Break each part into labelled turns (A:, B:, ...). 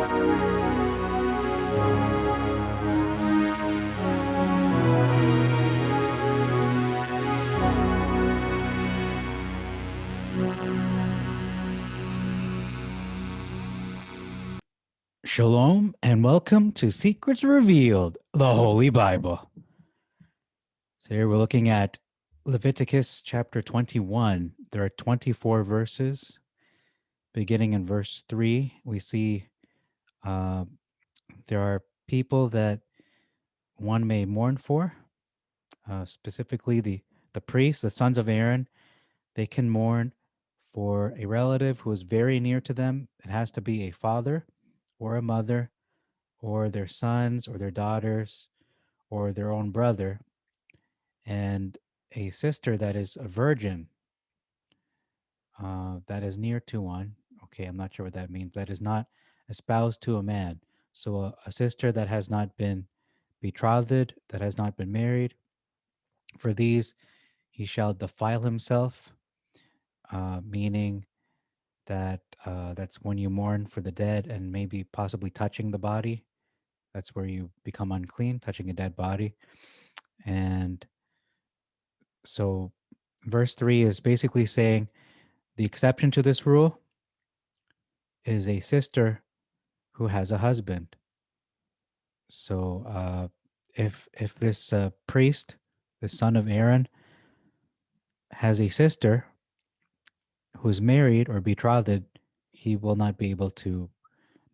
A: Shalom and welcome to Secrets Revealed, the Holy Bible. So here we're looking at Leviticus chapter 21. There are 24 verses. Beginning in verse 3, we see there are people that one may mourn for, specifically the priests, the sons of Aaron. They can mourn for a relative who is very near to them. It has to be a father or a mother or their sons or their daughters or their own brother, and a sister that is a virgin, that is near to one. Okay, I'm not sure what that means. That is not espoused to a man. So a sister that has not been betrothed, that has not been married, for these he shall defile himself, meaning that that's when you mourn for the dead and maybe possibly touching the body. That's where you become unclean, touching a dead body. And so verse 3 is basically saying the exception to this rule is a sister who has a husband. So if this priest, the son of Aaron, has a sister who's married or betrothed, he will not be able to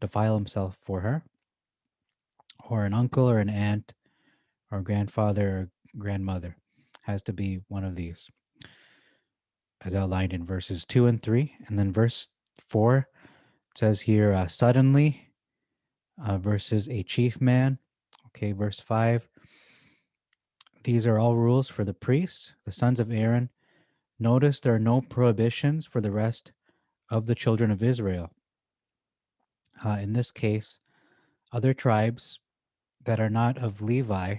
A: defile himself for her, or an uncle or an aunt or grandfather or grandmother. Has to be one of these, as outlined in verses 2 and 3. And then verse 4 says here, suddenly, versus a chief man. Okay, verse 5. These are all rules for the priests, the sons of Aaron. Notice there are no prohibitions for the rest of the children of Israel. In this case, other tribes that are not of Levi,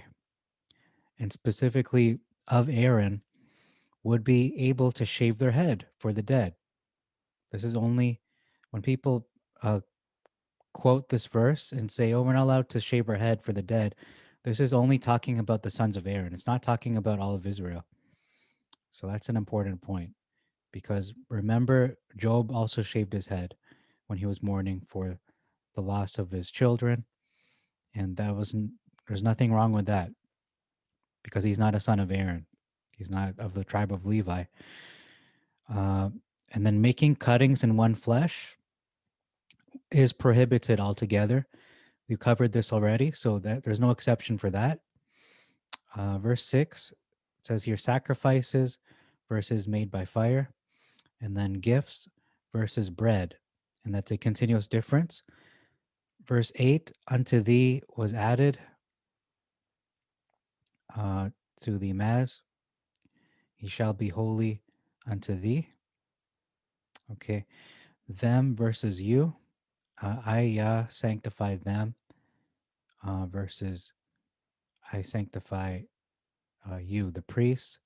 A: and specifically of Aaron, would be able to shave their head for the dead. This is only when people quote this verse and say, oh, we're not allowed to shave our head for the dead. This is only talking about the sons of Aaron. It's not talking about all of Israel. So that's an important point, because remember, Job also shaved his head when he was mourning for the loss of his children. And there's nothing wrong with that, because he's not a son of Aaron. He's not of the tribe of Levi. And then making cuttings in one flesh is prohibited altogether. We've covered this already, so that there's no exception for that. Verse 6 says here, sacrifices versus made by fire, and then gifts versus bread, and that's a continuous difference. Verse 8, unto thee was added, to the Maz, he shall be holy unto thee. Okay, them versus you, I sanctify them, versus I sanctify you, the priests,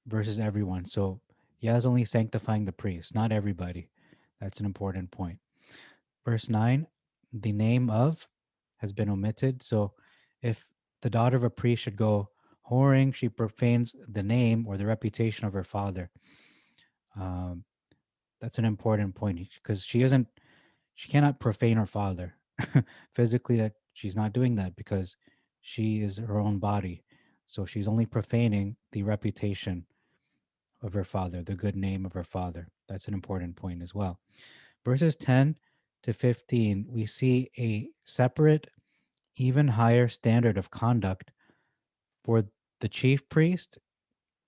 A: versus everyone. So Yah is only sanctifying the priests, not everybody. That's an important point. Verse 9, the name of has been omitted. So if the daughter of a priest should go whoring, she profanes the name or the reputation of her father. That's an important point, because she cannot profane her father physically. That she's not doing that, because she is her own body. So she's only profaning the reputation of her father, the good name of her father. That's an important point as well. Verses 10 to 15, we see a separate, even higher standard of conduct for the chief priest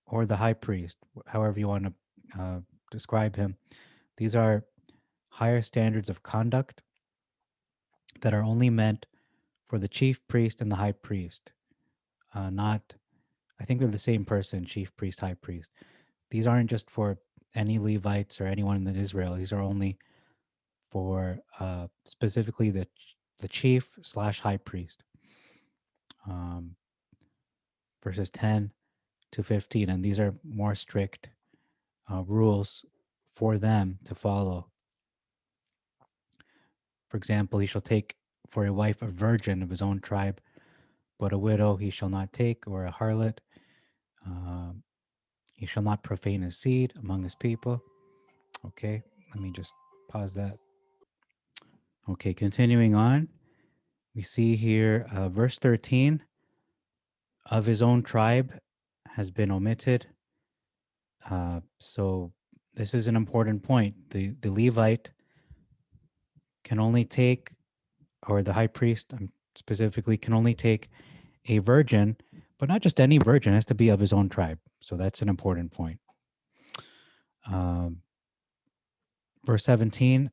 A: or the high priest, however you want to describe him. These are higher standards of conduct that are only meant for the chief priest and the high priest. Not, I think they're the same person, chief priest, high priest. These aren't just for any Levites or anyone in Israel. These are only for specifically the chief / high priest. Verses 10 to 15, and these are more strict rules for them to follow. For example, he shall take for a wife a virgin of his own tribe, but a widow he shall not take, or a harlot. Um, he shall not profane his seed among his people. Okay, let me just pause that. Okay, continuing on, we see here verse 13 of his own tribe has been omitted. So this is an important point. The Levite can only take, or the high priest specifically, can only take a virgin, but not just any virgin, it has to be of his own tribe. So that's an important point. Um, verse 17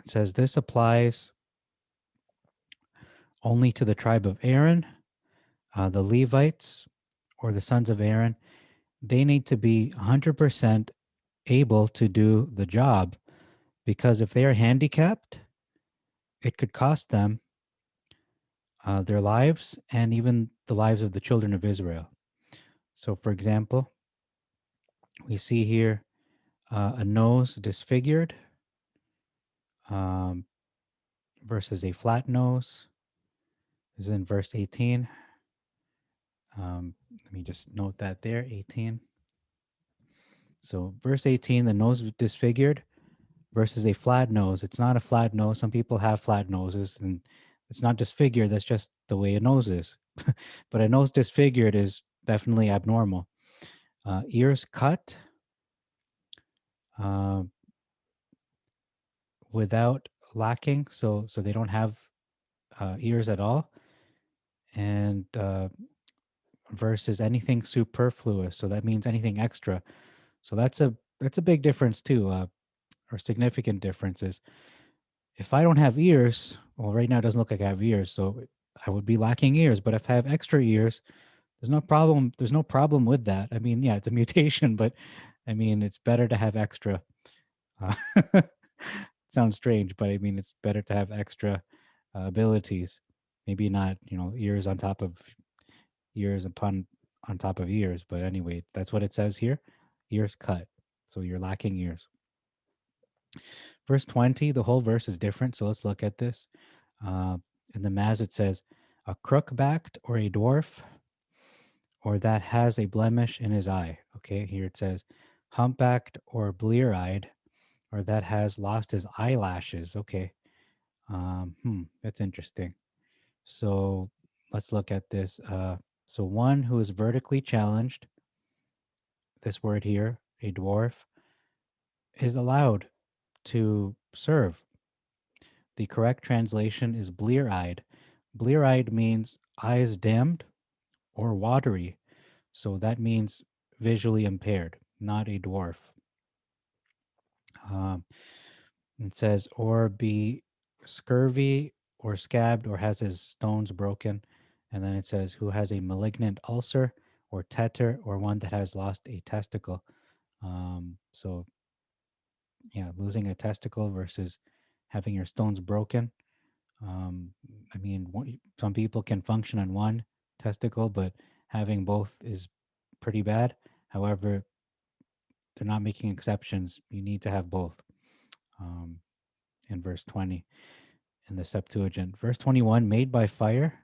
A: says this applies only to the tribe of Aaron, the Levites, or the sons of Aaron. They need to be 100% able to do the job, because if they are handicapped, it could cost them their lives and even the lives of the children of Israel. So, for example, we see here a nose disfigured um, versus a flat nose. This is in verse 18. Let me just note that there, 18. So, verse 18, the nose disfigured versus a flat nose. It's not a flat nose. Some people have flat noses, and it's not disfigured. That's just the way a nose is. But a nose disfigured is definitely abnormal. Ears cut uh, without lacking, so they don't have ears at all, and versus anything superfluous. So that means anything extra. So that's a big difference too, or significant differences. If I don't have ears, well, right now it doesn't look like I have ears, so I would be lacking ears. But if I have extra ears, there's no problem. There's no problem with that. I mean, yeah, it's a mutation, but I mean, it's better to have extra. Uh, sounds strange, but I mean, it's better to have extra abilities. Maybe not, ears on top of ears upon on top of ears, but anyway, that's what it says here. Ears cut, so you're lacking ears. Verse 20, the whole verse is different, so let's look at this. Uh, in the Maz, it says, a crook-backed or a dwarf, or that has a blemish in his eye. Okay, here it says, humpbacked or blear-eyed, or that has lost his eyelashes. Okay, that's interesting. So let's look at this. So one who is vertically challenged, this word here, a dwarf, is allowed to serve. The correct translation is blear eyed. Blear eyed means eyes dimmed or watery. So that means visually impaired, not a dwarf. Um, it says, or be scurvy or scabbed or has his stones broken. And then it says, who has a malignant ulcer or tetter, or one that has lost a testicle. So, yeah, losing a testicle versus having your stones broken. Um, I mean, some people can function on one testicle, but having both is pretty bad. However, they're not making exceptions. You need to have both. Um, in verse 20 in the Septuagint. Verse 21, made by fire,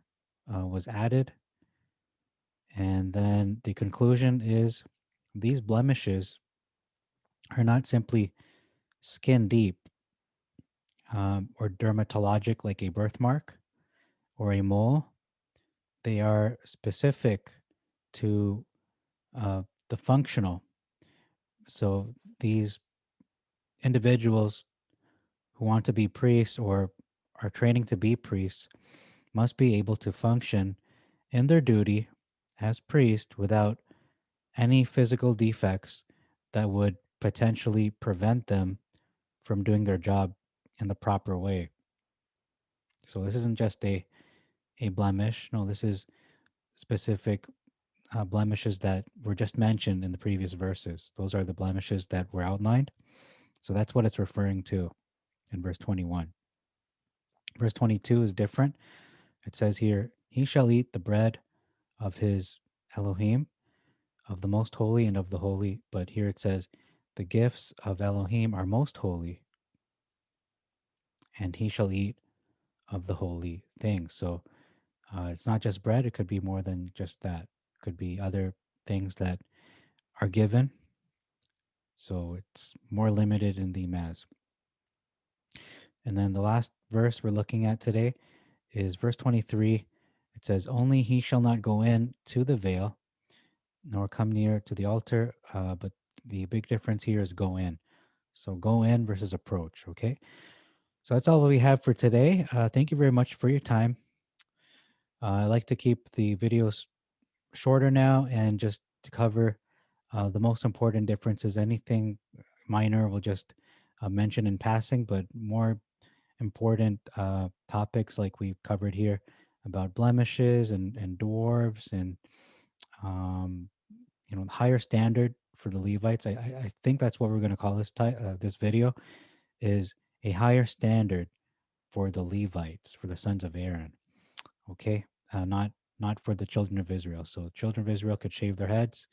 A: was added. And then the conclusion is these blemishes are not simply skin deep or dermatologic like a birthmark or a mole. They are specific to the functional. So these individuals who want to be priests or are training to be priests must be able to function in their duty as priest without any physical defects that would potentially prevent them from doing their job in the proper way. So this isn't just a blemish. No, this is specific blemishes that were just mentioned in the previous verses. Those are the blemishes that were outlined. So that's what it's referring to in verse 21. Verse 22 is different. It says here, he shall eat the bread of his Elohim, of the most holy and of the holy. But here it says, the gifts of Elohim are most holy, and he shall eat of the holy things. So it's not just bread, it could be more than just that. It could be other things that are given. So it's more limited in the Maz. And then the last verse we're looking at today is verse 23. It says, "Only he shall not go in to the veil, nor come near to the altar." But the big difference here is go in. So go in versus approach. Okay. So that's all we have for today. Thank you very much for your time. I like to keep the videos shorter now and just to cover the most important differences. Anything minor we'll just mention in passing, but more important topics like we've covered here about blemishes and dwarves and um, higher standard for the Levites. I think that's what we're going to call this video is a higher standard for the Levites, for the sons of Aaron. Okay, not for the children of Israel. So children of Israel could shave their heads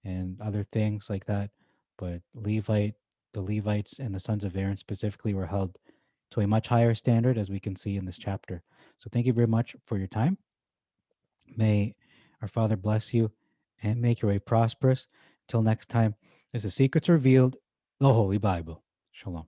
A: and other things like that, but the Levites and the sons of Aaron specifically were held to a much higher standard, as we can see in this chapter. So thank you very much for your time. May our Father bless you and make your way prosperous. Until next time, as the secrets revealed, the Holy Bible. Shalom.